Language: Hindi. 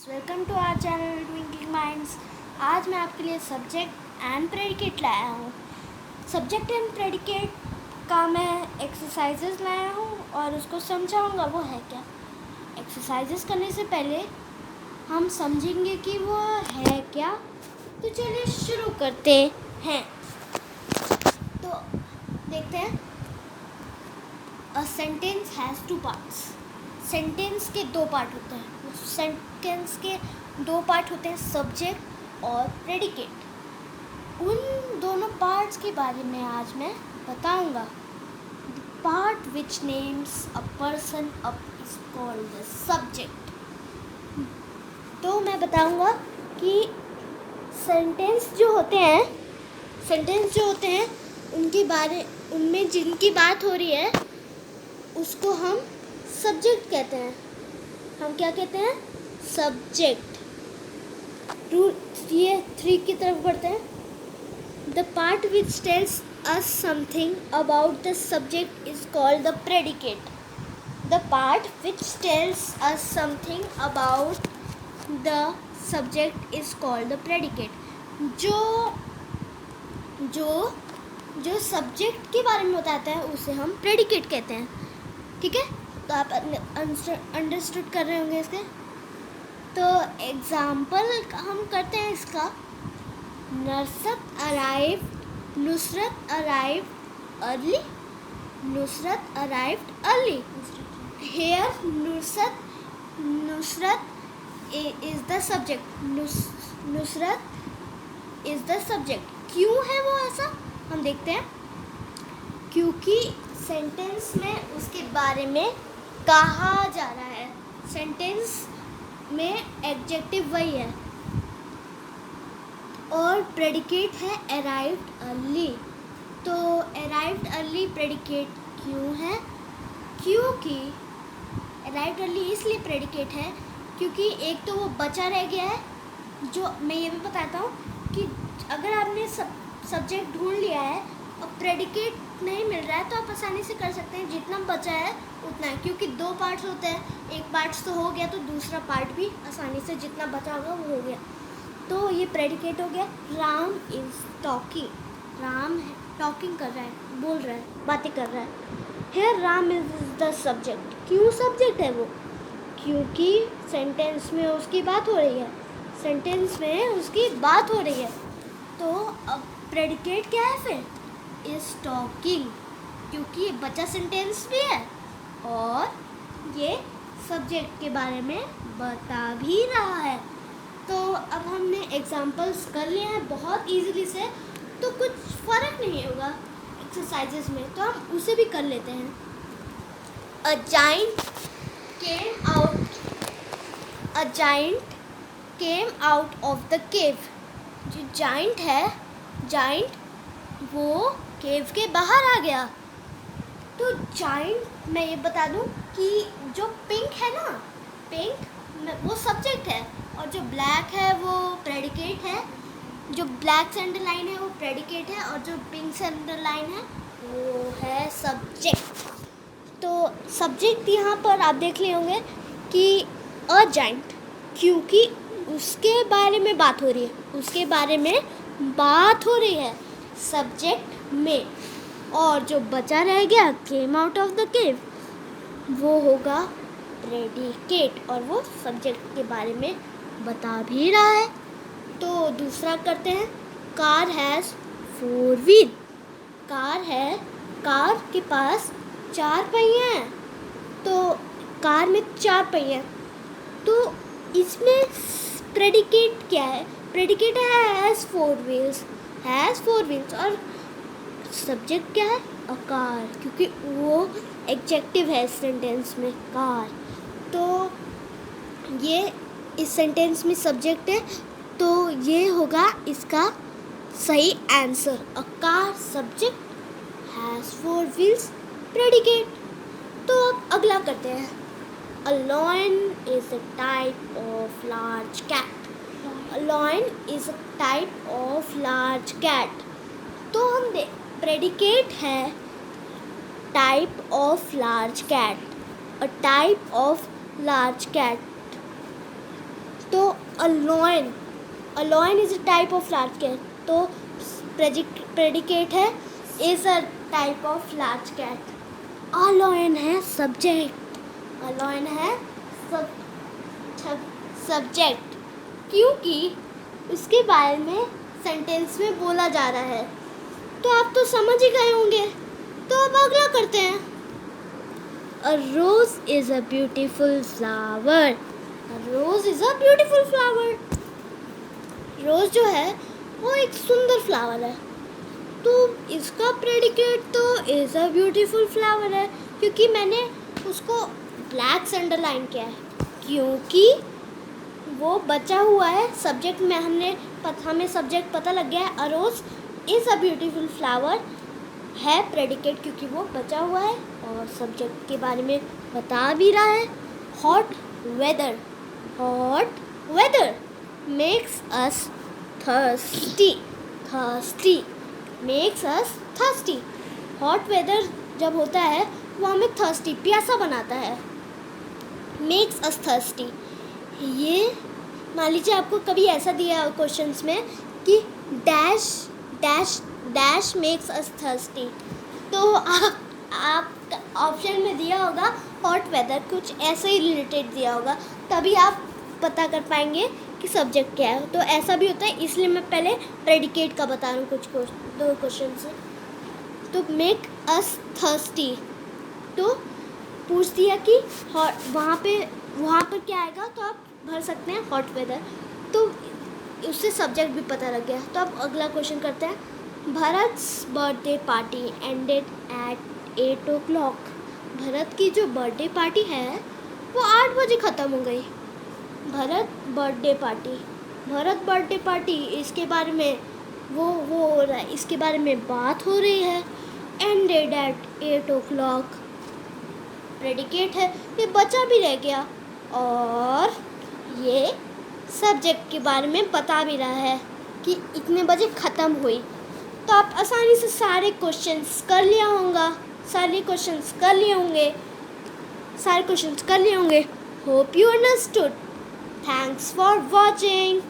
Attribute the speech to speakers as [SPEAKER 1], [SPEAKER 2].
[SPEAKER 1] Welcome to our channel twinkling minds. आज मैं आपके लिए सब्जेक्ट एंड प्रेडिकेट लाया हूँ। सब्जेक्ट एंड प्रेडिकेट का मैं एक्सरसाइजेस लाया हूँ और उसको समझाऊँगा वो है क्या। एक्सरसाइजेस करने से पहले हम समझेंगे कि वो है क्या। तो चलिए शुरू करते हैं। तो देखते हैं। A sentence has two parts. Sentence के दो पार्ट होते हैं। सेंटेंस के दो पार्ट होते हैं, सब्जेक्ट और प्रेडिकेट। उन दोनों पार्ट्स के बारे में आज मैं बताऊंगा। The part which names a person up is called the subject. तो मैं बताऊंगा कि सेंटेंस जो होते हैं उनमें जिनकी बात हो रही है उसको हम सब्जेक्ट कहते हैं। हम क्या कहते हैं? सब्जेक्ट। ये 3 की तरफ बढ़ते हैं। The part which tells us something about the subject is called the predicate. The part which tells us something about the subject is called the predicate. जो सब्जेक्ट के बारे में बताता है उसे हम प्रेडिकेट कहते हैं। ठीक है, तो आप अंडरस्टूड कर रहे होंगे इसके। तो एग्जाम्पल हम करते हैं इसका। Nusrat arrived early. Here Nusrat is the subject. Nusrat is the subject. क्यों है वो ऐसा, हम देखते हैं। क्योंकि सेंटेंस में उसके बारे में कहा जा रहा है। सेंटेंस में एडजेक्टिव वही है और प्रेडिकेट है अराइव्ड अर्ली। तो अराइव्ड अर्ली प्रेडिकेट क्यों है? क्योंकि अराइव्ड अर्ली इसलिए प्रेडिकेट है क्योंकि एक तो वो बचा रह गया है। जो मैं ये भी बताता हूँ कि अगर आपने सब्जेक्ट ढूंढ लिया है और प्रेडिकेट नहीं मिल रहा है तो आप आसानी से कर सकते हैं। जितना बचा है उतना है, क्योंकि 2 पार्ट्स होते हैं। एक पार्ट्स तो हो गया तो दूसरा पार्ट भी आसानी से जितना बचा होगा वो हो गया। तो ये प्रेडिकेट हो गया। Ram is talking. राम है टॉकिंग कर रहा है, बोल रहा है, बातें कर रहा है। Here Ram is the subject. क्यों सब्जेक्ट है वो? क्योंकि सेंटेंस में उसकी बात हो रही है। सेंटेंस में उसकी बात हो रही है तो अब प्रेडिकेट क्या है फिर? इज टॉकिंग, क्योंकि ये बचा सेंटेंस भी है और ये सब्जेक्ट के बारे में बता भी रहा है। तो अब हमने एग्जाम्पल्स कर लिए हैं बहुत इजीली से, तो कुछ फ़र्क नहीं होगा एक्सरसाइजेस में, तो हम उसे भी कर लेते हैं। A giant came out of the cave. जो जाइंट वो केव के बाहर आ गया। तो जाइंट, मैं ये बता दूं कि जो पिंक है ना, पिंक वो सब्जेक्ट है और जो ब्लैक है वो प्रेडिकेट है। जो ब्लैक से अंडरलाइन है वो प्रेडिकेट है और जो पिंक से अंडरलाइन है वो है सब्जेक्ट। तो सब्जेक्ट यहाँ पर आप देख लिए होंगे कि अ जाइंट, क्योंकि उसके बारे में बात हो रही है सब्जेक्ट में। और जो बचा रह गया came out of the cave, वो होगा प्रेडिकेट और वो सब्जेक्ट के बारे में बता भी रहा है। तो दूसरा करते हैं। Car has 4 wheel. कार के पास 4 पहिए हैं। तो कार में 4 पहिए हैं, तो इसमें प्रेडिकेट क्या है? प्रेडिकेट है हैज़ 4 व्हील्स और सब्जेक्ट क्या है? अ कार, क्योंकि वो एडजेक्टिव है सेंटेंस में कार। तो ये इस सेंटेंस में सब्जेक्ट है, तो ये होगा इसका सही answer. A car subject, has 4 wheels predicate. तो अब अगला करते हैं। A lion is a type of large cat. A lion is a type of large cat. तो हम प्रेडिकेट है type of large cat. A type of large cat. तो a lion. A lion is a type of large cat. तो predicate है is a type of large cat. A lion है subject. A lion है subject क्योंकि उसके बारे में सेंटेंस में बोला जा रहा है. तो आप तो समझ ही गए होंगे. तो अब अगला करते हैं. A rose is a beautiful flower. A rose is a beautiful flower. रोज जो है वो एक सुंदर फ्लावर है. तो इसका प्रेडिकेट तो इज अ ब्यूटीफुल फ्लावर है क्योंकि मैंने उसको ब्लैक से अंडरलाइन किया है क्योंकि वो बचा हुआ है. सब्जेक्ट में हमें सब्जेक्ट पता लग गया है. अ रोज इज अ ब्यूटीफुल फ्लावर है प्रेडिकेट क्योंकि वो बचा हुआ है और सब्जेक्ट के बारे में बता भी रहा है. Hot weather. Hot weather makes us thirsty. Thirsty makes us thirsty. Hot weather जब होता है वो हमें थर्स्टी प्यासा बनाता है. Makes us thirsty. ये मान लीजिए आपको कभी ऐसा दिया क्वेश्चंस में कि dash dash dash makes us thirsty तो आप ऑप्शन में दिया होगा हॉट वेदर, कुछ ऐसे ही रिलेटेड दिया होगा, तभी आप पता कर पाएंगे कि सब्जेक्ट क्या है. तो ऐसा भी होता है इसलिए मैं पहले प्रेडिकेट का बता रहा हूँ कुछ दो क्वेश्चन से. तो मेक अस थर्स्टी तो पूछ दिया कि वहाँ पर क्या आएगा तो आप भर सकते हैं हॉट वेदर. तो उससे सब्जेक्ट भी पता लग गया. तो अब अगला क्वेश्चन करते हैं. Bharat's birthday party ended at 8 o'clock. Bharat की जो बर्थडे पार्टी है वो 8 बजे ख़त्म हो गई. भरत बर्थडे पार्टी इसके बारे में वो हो रहा है, इसके बारे में बात हो रही है. एंडेड एट 8 o'clock प्रेडिकेट है, ये बचा भी रह गया और ये सब्जेक्ट के बारे में बता भी रहा है कि इतने बजे ख़त्म हुई. तो आप आसानी से सारे क्वेश्चंस कर लिए होंगे. Hope you understood. Thanks for watching.